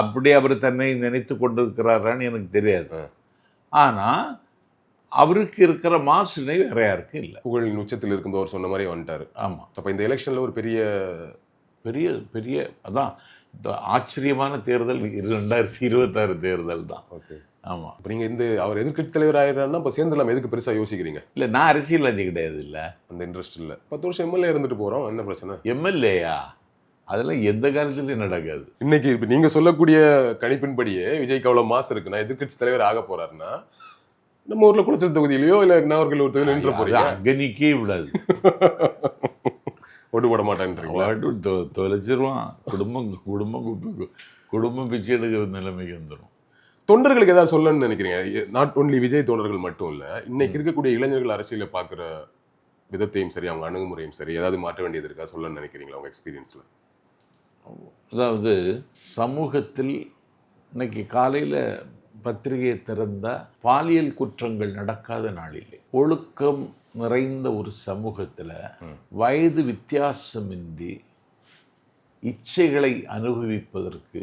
அப்படி அவர் தன்னை நினைத்து கொண்டிருக்கிறாரான்னு எனக்கு தெரியாது. ஆனால் அவருக்கு இருக்கிற மாசுனை வேற யாருக்கும் இல்லை. புகழின் உச்சத்தில் இருக்கும்போது அவர் சொன்ன மாதிரி வந்துட்டார். ஆமாம். அப்போ இந்த எலெக்ஷனில் ஒரு பெரிய பெரிய பெரிய அதான் இந்த ஆச்சரியமான தேர்தல் 2026 தேர்தல் தான். ஓகே, ஆமாம். இப்போ நீங்கள் அவர் எதிர்க்கட்சி தலைவர் ஆகிறாருன்னா இப்போ சேர்ந்துலாம் எதுக்கு பெருசாக யோசிக்கிறீங்க? இல்லை, நான் அரசியல்வாதி கிடையாது. இல்லை, அந்த இன்ட்ரெஸ்ட் இல்லை. 10 வருஷம் எம்எல்ஏ இருந்துட்டு போகிறோம், என்ன பிரச்சனை? எம்எல்ஏயா? அதெல்லாம் எந்த காலத்துலையும் நடக்காது. இன்னைக்கு இப்போ நீங்கள் சொல்லக்கூடிய கணிப்பின்படியே விஜய்க்கு அவ்வளோ மாசு இருக்குன்னா, எதிர்க்கட்சி தலைவர் ஆக போறாருன்னா நம்ம ஊரில் குளச்சல் தொகுதியிலையோ இல்லை இன்னொரு ஒரு தொகுதியில் நின்று போறீங்க, அங்கே நிற்கவே விடாது. ஓட்டு போட மாட்டேன்றீங்களா? தொலைச்சிருவான். குடும்பம் பிச்சை எடுக்கிற நிலைமைக்கு வந்துடும். தொண்டர்களுக்கு ஏதாவது சொல்லணும்னு நினைக்கிறீங்க? நாட் ஒன்லி விஜய் தொண்டர்கள் மட்டும் இல்லை, இன்னைக்கு இருக்கக்கூடிய இளைஞர்கள் அரசியலை பார்க்குற விதத்தையும் சரி, அவங்க அணுகுமுறையும் சரி, ஏதாவது மாற்ற வேண்டியது இருக்கா சொல்லணும்னு நினைக்கிறீங்களா உங்கள் எக்ஸ்பீரியன்ஸில்? அதாவது சமூகத்தில் இன்னைக்கு காலையில் பத்திரிகையை திறந்தால் பாலியல் குற்றங்கள் நடக்காத நாளிலே, ஒழுக்கம் நிறைந்த ஒரு சமூகத்தில் வயது வித்தியாசமின்றி இச்சைகளை அனுபவிப்பதற்கு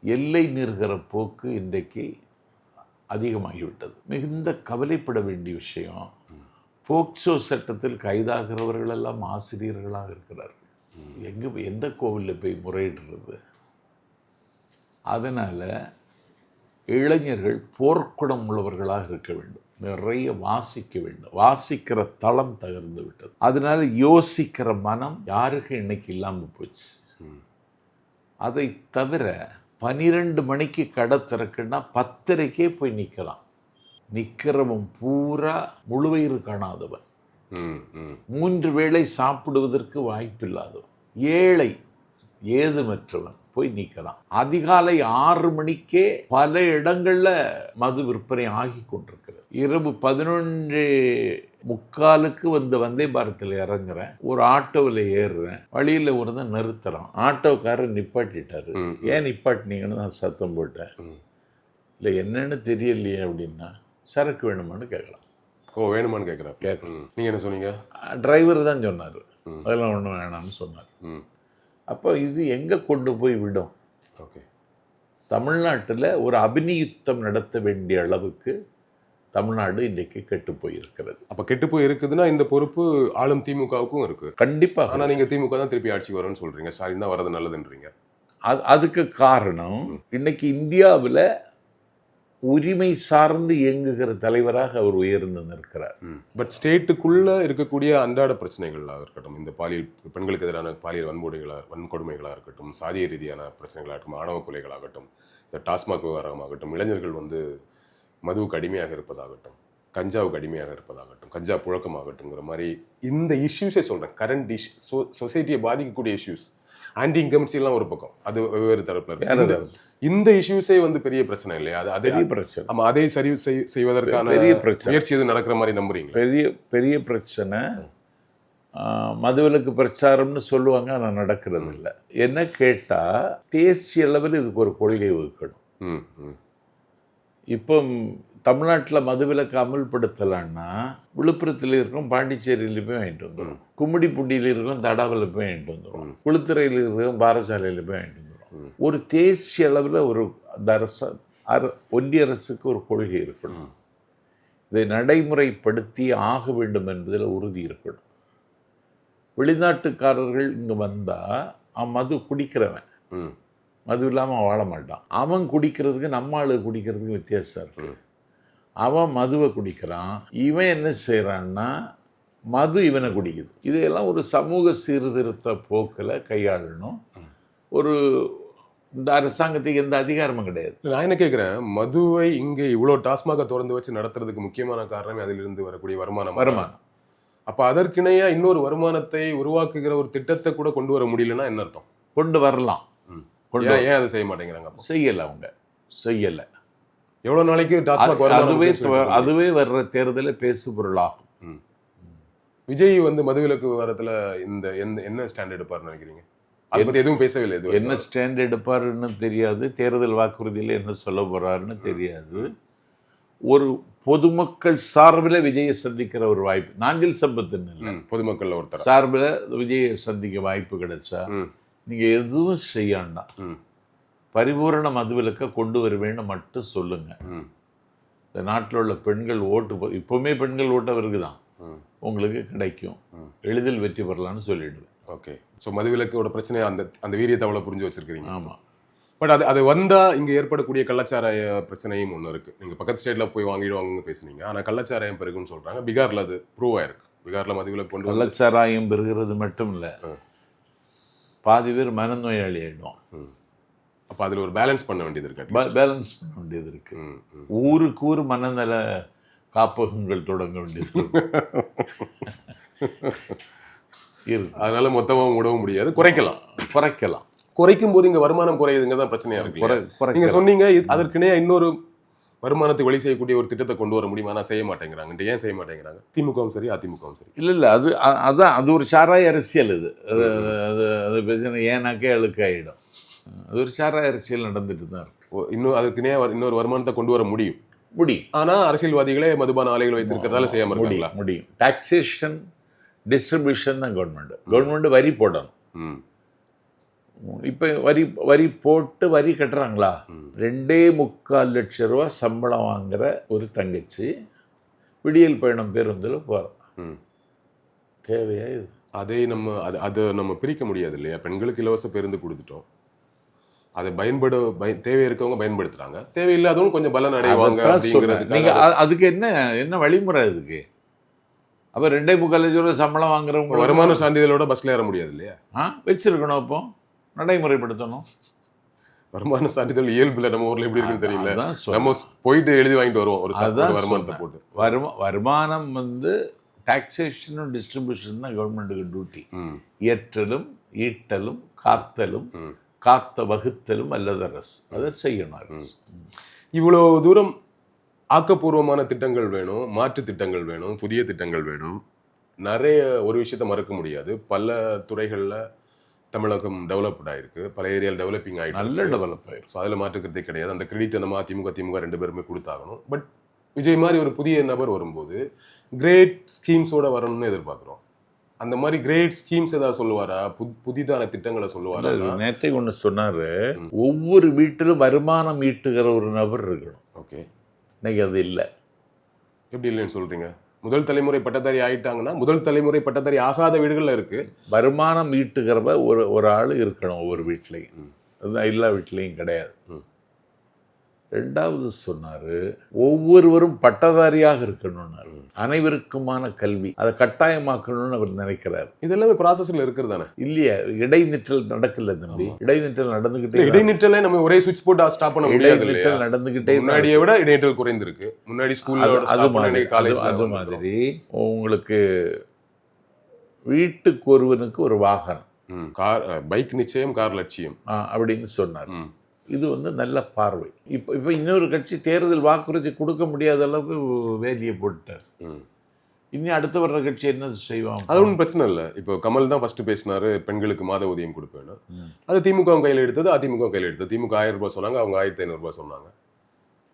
எல்லை மீறுகிற போக்கு இன்றைக்கு அதிகமாகிவிட்டது. மிகுந்த கவலைப்பட வேண்டிய விஷயம், போக்சோ சட்டத்தில் கைதாகிறவர்கள் எல்லாம் ஆசிரியர்களாக இருக்கிறார்கள். எந்த கோவிலில் போய் முறையிடுறது? அதனால் இளைஞர்கள் போர்க்குணம் உள்ளவர்களாக இருக்க வேண்டும், நிறைய வாசிக்க வேண்டும். வாசிக்கிற தளம் தகர்ந்து விட்டது. அதனால யோசிக்கிற மனம் யாருக்கு இன்னைக்கு இல்லாமல் போச்சு. அதை தவிர 12 மணிக்கு கடை திறக்குன்னா 10:30 போய் நிற்கலாம். நிற்கிறவன் பூரா முழுவயிறு காணாதவன், 3 வேளை சாப்பிடுவதற்கு வாய்ப்பில்லாதவன், ஏழை ஏதுமற்றவன் போய் நிற்கலாம். அதிகாலை 6 மணிக்கே பல இடங்கள்ல மது விற்பனை ஆகி கொண்டிருக்கிறது. இரவு 11:45 வந்து வந்தே பாரத்தில் இறங்குறேன், ஒரு ஆட்டோவில் ஏறுறேன், வழியில் ஒருத்தன் நிறுத்துறான். ஆட்டோக்காரர் நிப்பாட்டிட்டாரு. ஏன் நிப்பாட்டினீங்கன்னு நான் சத்தம் போட்டேன். இல்லை என்னன்னு தெரியலையே அப்படின்னா, சரக்கு வேணுமான்னு கேட்கலாம். ஓ, வேணுமான்னு கேட்கணும். நீங்கள் என்ன சொன்னீங்க? டிரைவர் தான் சொன்னார், அதெல்லாம் ஒன்றும் வேணாம்னு சொன்னார். அப்போ இது எங்கே கொண்டு போய் விடும்? ஓகே, தமிழ்நாட்டில் ஒரு அபிநியுத்தம் நடத்த வேண்டிய அளவுக்கு தமிழ்நாடு இன்றைக்கு கெட்டு போயிருக்கிறது. அப்போ கெட்டு போய் இருக்குதுன்னா இந்த பொறுப்பு ஆளும் திமுகவுக்கும் இருக்குது கண்டிப்பாக. ஆனால் நீங்கள் திமுக தான் திருப்பி ஆட்சி வரும்னு சொல்கிறீங்க, ஸ்டாலின் தான் வரது நல்லதுன்றீங்க. அதுக்கு காரணம் இன்னைக்கு இந்தியாவில் உரிமை சார்ந்து இயங்குகிற தலைவராக அவர் உயர்ந்து நிற்கிறார். பட் ஸ்டேட்டுக்குள்ள இருக்கக்கூடிய அன்றாட பிரச்சனைகளாக இருக்கட்டும், இந்த பாலியல் பெண்களுக்கு எதிரான பாலியல் வன்கொடுமைகளாக இருக்கட்டும், சாதிய ரீதியான பிரச்சனைகளாகட்டும், ஆணவ கொலைகளாகட்டும், இந்த டாஸ்மாக் விவகாரமாகட்டும், இளைஞர்கள் வந்து மதுவுக்கு அடிமையாக இருப்பதாகட்டும், கஞ்சாவுக்கு அடிமையாக இருப்பதாகட்டும், கஞ்சா புழக்கமாகட்டும்ங்கிற மாதிரி இந்த இஷ்யூஸே சொல்கிறேன். கரண்ட் சொசைட்டியை பாதிக்கக்கூடிய இஷ்யூஸ், ஆன்டி இன்கம்சிலாம் ஒரு பக்கம், அது வெவ்வேறு தரப்பில் இந்த இஷ்யூஸே வந்து பெரிய பிரச்சனை இல்லையா? அது அதே பிரச்சனை. ஆமாம், அதை சரி செய்வதற்கான பெரிய பிரச்சனை முயற்சி எதுவும் நடக்கிற மாதிரி நம்புறீங்க? பெரிய பிரச்சனை. மதுவிலக்கு பிரச்சாரம்னு சொல்லுவாங்க, ஆனால் நடக்கிறது இல்லை. என்ன கேட்டால் தேசிய அளவில் இதுக்கு ஒரு கொள்கை வகுக்கணும். இப்போ தமிழ்நாட்டில் மதுவிலக்கு அமல்படுத்தலான்னா விழுப்புரத்தில் இருக்கும், பாண்டிச்சேரியில் போய் வாங்கிட்டு வந்துடும், கும்மிடிப்பூண்டியில் இருக்கும், தடாவில் போய் வாங்கிட்டு வந்துடும், குளித்துறையில் இருக்கும், பாரசாலையில் போய் வாங்கிட்டு வந்துடும். ஒரு தேசிய அளவில் ஒரு அந்த ஒன்றிய அரசுக்கு ஒரு கொள்கை இருக்கணும். இதை நடைமுறைப்படுத்தி ஆக வேண்டும் என்பதில் உறுதி இருக்கணும். வெளிநாட்டுக்காரர்கள் இங்கே வந்தால் மது குடிக்கிறவன் மது இல்லாமல் வாழ மாட்டான். அவன் குடிக்கிறதுக்கு நம்ம ஆளு குடிக்கிறதுக்கு வித்தியாசம் இருக்கு. அவன் மதுவை குடிக்கிறான், இவன் என்ன செய்கிறான்னா மது இவனை குடிக்குது. இதையெல்லாம் ஒரு சமூக சீர்திருத்த போக்கில் கையாளணும். ஒரு இந்த அரசாங்கத்துக்கு எந்த அதிகாரமும் கிடையாது. நான் என்ன கேட்குறேன், மதுவை இங்கே இவ்வளோ டாஸ்மாக திறந்து வச்சு நடத்துறதுக்கு முக்கியமான காரணமே அதிலிருந்து வரக்கூடிய வருமானம். அப்போ அதற்கிணையாக இன்னொரு வருமானத்தை உருவாக்குகிற ஒரு திட்டத்தை கூட கொண்டு வர முடியலன்னா என்ன அர்த்தம்? கொண்டு வரலாம். ஏன் அதை செய்ய மாட்டேங்கிறாங்க? செய்யலை, அவங்க செய்யலை. எவ்வளோ நாளைக்கு டாஸ்மாக் அதுவே வர்ற தேர்தலில் பேசு பொருளாகும். விஜய் வந்து மதுவிலக்கு வரத்துல இந்த என்ன ஸ்டாண்ட் எடுப்பார்னு நினைக்கிறீங்க? அதை பற்றி எதுவும் பேசவில்லை. என்ன ஸ்டாண்ட் எடுப்பாருன்னு தெரியாது, தேர்தல் வாக்குறுதியில் என்ன சொல்ல போறாருன்னு தெரியாது. ஒரு பொதுமக்கள் சார்பில் விஜயை சந்திக்கிற ஒரு வாய்ப்பு, நாஞ்சில் சம்பத்துன்னு இல்லை, பொதுமக்கள் ஒருத்தர் சார்பில் விஜயை சந்திக்க வாய்ப்பு கிடைச்சா நீங்கள் எதுவும் செய்யண்டா, பரிபூரண மதுவிலக்கை கொண்டு வருவேன்னு மட்டும் சொல்லுங்க. இந்த நாட்டில் உள்ள பெண்கள் ஓட்டு, இப்போவுமே பெண்கள் ஓட்டு அவருக்கு தான், உங்களுக்கு கிடைக்கும், எளிதில் வெற்றி பெறலான்னு சொல்லிடுவேன். ஓகே. ஸோ மதுவிலக்கோட பிரச்சனை அந்த வீரியத்தை அவ்வளோ புரிஞ்சு வச்சிருக்கிறீங்க. ஆமாம். பட் அது வந்தால் இங்கே ஏற்படக்கூடிய கள்ளச்சாராய பிரச்சனையும் ஒன்று இருக்குது. நீங்கள் பக்கத்து ஸ்டேட்டில் போய் வாங்கிடுவாங்கன்னு பேசுனீங்க, ஆனால் கள்ளச்சாராயம் பெருகுன்னு சொல்கிறாங்க. பீகாரில் அது ப்ரூவ் ஆயிருக்கு. பீகாரில் மதுவிலக்கு கொண்டு கள்ளச்சாராயம் பெருகிறது மட்டும் இல்லை, பாதி பேர் மனநோயாளி ஆகிடும். அப்போ அதில் ஒரு பேலன்ஸ் பண்ண வேண்டியது இருக்கு. பேலன்ஸ் பண்ண வேண்டியது இருக்கு. ஊருக்கு ஊர் மனநல காப்பகங்கள் தொடங்க வேண்டியது அதனால மொத்தமாக மூடவும் முடியாது, குறைக்கலாம். குறைக்கும் போது இங்கே வருமானம் குறையுதுங்க தான் பிரச்சனையா இருக்கு. நீங்க சொன்னீங்க அதற்குனே இன்னொரு வருமானத்தை வழி செய்யக்கூடிய ஒரு திட்டத்தை கொண்டு வர முடியுமா? ஆனால் செய்ய மாட்டேங்கிறாங்க. ஏன் செய்ய மாட்டேங்கிறாங்க? திமுகவும் சரி அதிமுகவும் சரி. இல்லை அது ஒரு சாராய அரசியல். அது பிரச்சனை ஏன்னாக்கே அழுக்காயிடும். அது ஒரு சாராய அரசியல் நடந்துட்டு தான் இருக்கு. இன்னும் அதுக்குனே இன்னொரு வருமானத்தை கொண்டு வர முடியும். ஆனால் அரசியல்வாதிகளே மதுபான ஆலைகள் வைத்திருக்கிறதால செய்ய முடியும். டாக்ஸேஷன் டிஸ்ட்ரிபியூஷன் தான் கவர்மெண்ட் வரி போடணும். இப்போ வரி போட்டு வரி கட்டுறாங்களா? 2.25 லட்சம் ரூபா சம்பளம் வாங்குற ஒரு தங்கச்சி விடியல் பயணம் பேருந்தில் போகிறோம். தேவையா இது? அதை நம்ம பிரிக்க முடியாது இல்லையா? பெண்களுக்கு இலவச பேருந்து கொடுத்துட்டோம், அதை தேவை இருக்கவங்க பயன்படுத்துறாங்க, தேவையில்லாதவங்க கொஞ்சம் பலன் அடைவாங்க. நீங்க அதுக்கு என்ன வழிமுறை? அதுக்கு அப்போ 2.25 லட்சம் ரூபா சம்பளம் வாங்குறவங்க வருமான சான்றிதழோட பஸ்ல ஏற முடியாது இல்லையா? வச்சிருக்கணும். அப்போ நடைமுறைப்படுத்தணும். வருமான சான்றிதழ் இயல்புல நம்ம ஊர்ல எப்படி இருக்குன்னு தெரியல. நம்ம போயிட்டு எழுதி வாங்கிட்டு வருவோம் ஒரு வருமானத்தை போட்டு. வருமானம் வந்து டாக்ஸேஷனும் டிஸ்ட்ரிபியூஷன் தான் கவர்மெண்ட்டுக்கு டியூட்டி. ஏற்றலும் ஈட்டலும் காத்தலும் காத்த வகுத்தலும் அல்லது அரசு அதை செய்யணும். அரசு இவ்வளோ தூரம் ஆக்கப்பூர்வமான திட்டங்கள் வேணும், மாற்று திட்டங்கள் வேணும், புதிய திட்டங்கள் வேணும். நிறைய ஒரு விஷயத்த மறக்க முடியாது. பல துறைகளில் தமிழகம் டெவலப்ட் ஆகிருக்கு, பல ஏரியாவில் டெவலப்பிங் ஆகிருக்கு, நல்ல டெவலப் ஆகிருக்கு. ஸோ அதில் மாற்றுக்கிறதே கிடையாது. அந்த கிரெடிட்டை நம்ம திமுக 2 பேருமே கொடுத்தாகணும். பட் விஜய் மாதிரி ஒரு புதிய நபர் வரும்போது கிரேட் ஸ்கீம்ஸோட வரணும்னு எதிர்பார்க்குறோம். அந்த மாதிரி கிரேட் ஸ்கீம்ஸ் ஏதாவது சொல்லுவாரா? புதிதான திட்டங்களை சொல்லுவாரா? நேற்றை ஒன்று சொன்னார், ஒவ்வொரு வீட்டிலும் வருமானம் ஈட்டுகிற ஒரு நபர் இருக்கணும். ஓகே, இன்னைக்கு அது இல்லை. எப்படி இல்லைன்னு சொல்கிறீங்க? முதல் தலைமுறை பட்டதாரி ஆகிட்டாங்கன்னா முதல் தலைமுறை பட்டதாரி ஆகாத வீடுகளில் இருக்குது. வருமானம் ஈட்டுகிறவ ஒரு ஆள் இருக்கணும் ஒவ்வொரு வீட்லேயும். அதுதான் எல்லா வீட்லேயும் கிடையாது. 2வது சொன்னார், ஒவ்வொருவரும் பட்டதாரியாக இருக்கணும்னாரு. அனைவருக்குமான கல்வி அதை கட்டாயமாக்கணும்னு அவர் நினைக்கிறார். இதெல்லாமே ப்ராசஸில் இருக்கிறது தானே? இல்லையா? இடைநிற்றல் நடக்கல தம்பி. இடைநிற்றல் நடந்துகிட்டே. இடைநிற்றலே நம்ம ஒரே சுவிட்ச் போட்டு ஸ்டாப் பண்ண முடியாது. இடைநிற்றல் நடந்துகிட்டே, முன்னாடியை விட இடைநிற்றல் குறைந்திருக்கு. முன்னாடி ஸ்கூல்ல அது மாதிரி உங்களுக்கு வீட்டுக்கு ஒருவனுக்கு ஒரு வாகனம், கார் பைக் நிச்சயம், கார் லட்சியம் அப்படின்னு சொன்னார். இது வந்து நல்ல பார்வை. இப்போ இன்னொரு கட்சி தேர்தல் வாக்குறுதி கொடுக்க முடியாத அளவுக்கு வேலியை போட்டார். இனி அடுத்து வர்ற கட்சி என்ன செய்வான்? அது ஒன்றும் பிரச்சனை இல்லை. இப்போ கமல் தான் ஃபர்ஸ்ட் பேசினாரு பெண்களுக்கு மாத ஊதியம் கொடுப்பேன்னு. அது திமுக கையில் எடுத்தது, அதிமுக கையில் எடுத்தது. திமுக 1000 ரூபாய் சொன்னாங்க, அவங்க 1500 சொன்னாங்க.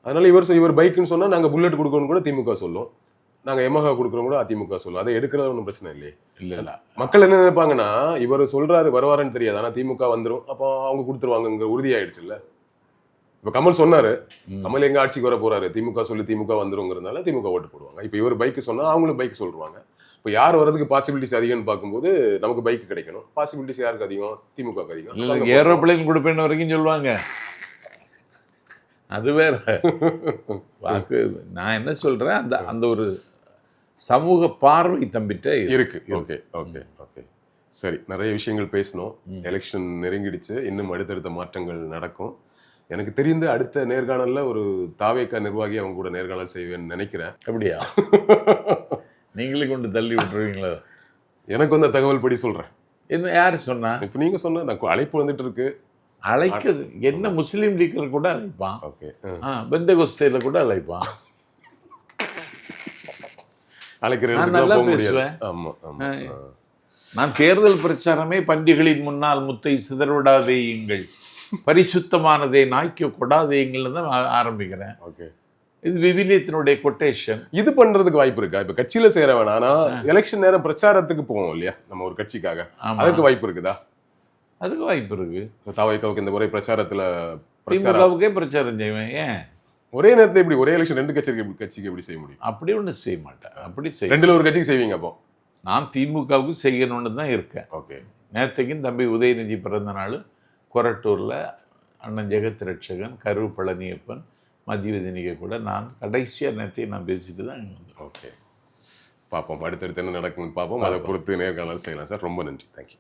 அதனால இவர் பைக்குன்னு சொன்னா நாங்க புல்லட் கொடுக்கணும்னு கூட திமுக சொல்லும், நாங்க எமஹா கொடுக்குறோம் கூட அதிமுக சொல்லும். அதை எடுக்கிறது ஒன்றும் பிரச்சனை இல்லையே. இல்ல மக்கள் என்ன நினைப்பாங்கன்னா, இவர் சொல்றாரு வருவாருன்னு தெரியாது, ஆனா திமுக வந்துடும், அப்போ அவங்க கொடுத்துருவாங்க, உறுதியாயிடுச்சு இல்ல. இப்ப கமல் சொன்னாரு, கமல் எங்க ஆட்சிக்கு வர போறாரு, திமுக சொல்லி திமுக வந்துருங்கிறதுனால திமுக ஓட்டு போடுவாங்க. இப்ப இவர் பைக் சொன்னா அவங்களும் பைக் சொல்லுவாங்க. இப்போ யார் வர்றதுக்கு பாசிபிலிட்டிஸ் அதிகம்னு பார்க்கும்போது நமக்கு பைக் கிடைக்கணும். பாசிபிலிட்டிஸ் யாருக்கு அதிகம்? திமுக அதிகம். ஏரோப்ளேன் கொடுப்பேன்னு வரைக்கும் சொல்லுவாங்க. அது வேற வாக்கு. நான் என்ன சொல்றேன், அந்த அந்த ஒரு சமூக பார்வை தம்பிட்ட இருக்கு. ஓகே ஓகே ஓகே சரி, நிறைய விஷயங்கள் பேசணும். எலெக்ஷன் நெருங்கிடுச்சு, இன்னும் அடுத்தடுத்த மாற்றங்கள் நடக்கும். எனக்கு தெரிந்து அடுத்த நேர்காணல்ல ஒரு தாவேகா நிர்வாகி அவங்க கூட நேர்காணல் செய்வேன்னு நினைக்கிறேன். அப்படியா? நீங்களே கொண்டு தள்ளி விட்டுருவீங்களா? எனக்கு வந்து தகவல் படி சொல்றேன். என்ன யாரு சொன்னா? இப்போ நீங்க சொன்ன நான் அழைப்பு வந்துட்டு இருக்கு. அழைக்கிறது என்ன? முஸ்லீம் லீக்ல கூட அழைப்பான். ஓகே, பெந்தகோஸ்தேல கூட அழைப்பான். நான் நல்லா பேசுவேன். ஆமா ஆமா. நான் தேர்தல் பிரச்சாரமே பண்டிகளின் முன்னால் முத்தை சிதறவிடாதேயுங்கள், பரிசுத்தமானதை நாய்க்கு கொடாதேயுங்கள் தான் ஆரம்பிக்கிறேன். ஓகே, இது விவிலியத்தினுடைய கொட்டேஷன். இது பண்றதுக்கு வாய்ப்பு இருக்கா? இப்ப கட்சியில சேர வேணாம், ஆனா எலெக்ஷன் நேரம் பிரச்சாரத்துக்கு போவோம் இல்லையா நம்ம ஒரு கட்சிக்காக, அதுக்கு வாய்ப்பு இருக்குதா? அதுக்கு வாய்ப்பு இருக்கு. தாவேகாவுக்கு இந்த முறை பிரச்சாரத்துல திமுகவுக்கே பிரச்சாரம் செய்வேன். ஏன் ஒரே நேரத்தில் இப்படி ஒரே எலெக்ஷன் ரெண்டு கட்சிக்கு எப்படி செய்ய முடியும்? அப்படி ஒன்று செய்ய மாட்டேன். அப்படி செய்ய ரெண்டுல ஒரு கட்சிக்கு செய்வீங்க. அப்போ நான் திமுகவுக்கு செய்யணும்னு தான் இருக்கேன். ஓகே. நேற்றுக்கும் தம்பி உதயநிதி பிறந்த நாள் கொரட்டூரில் அண்ணன் ஜெகத் ரட்சகன், கரு பழனியப்பன், மதிவதனிகை கூட நான் கடைசியாக நேற்றையும் நான் பேசிட்டு தான் இங்கே வந்தேன். ஓகே, பார்ப்போம் அடுத்தடுத்து என்ன நடக்குன்னு பார்ப்போம். அதை பொறுத்து நேர்காணல் செய்யலாம் சார். ரொம்ப நன்றி, தேங்க்யூ.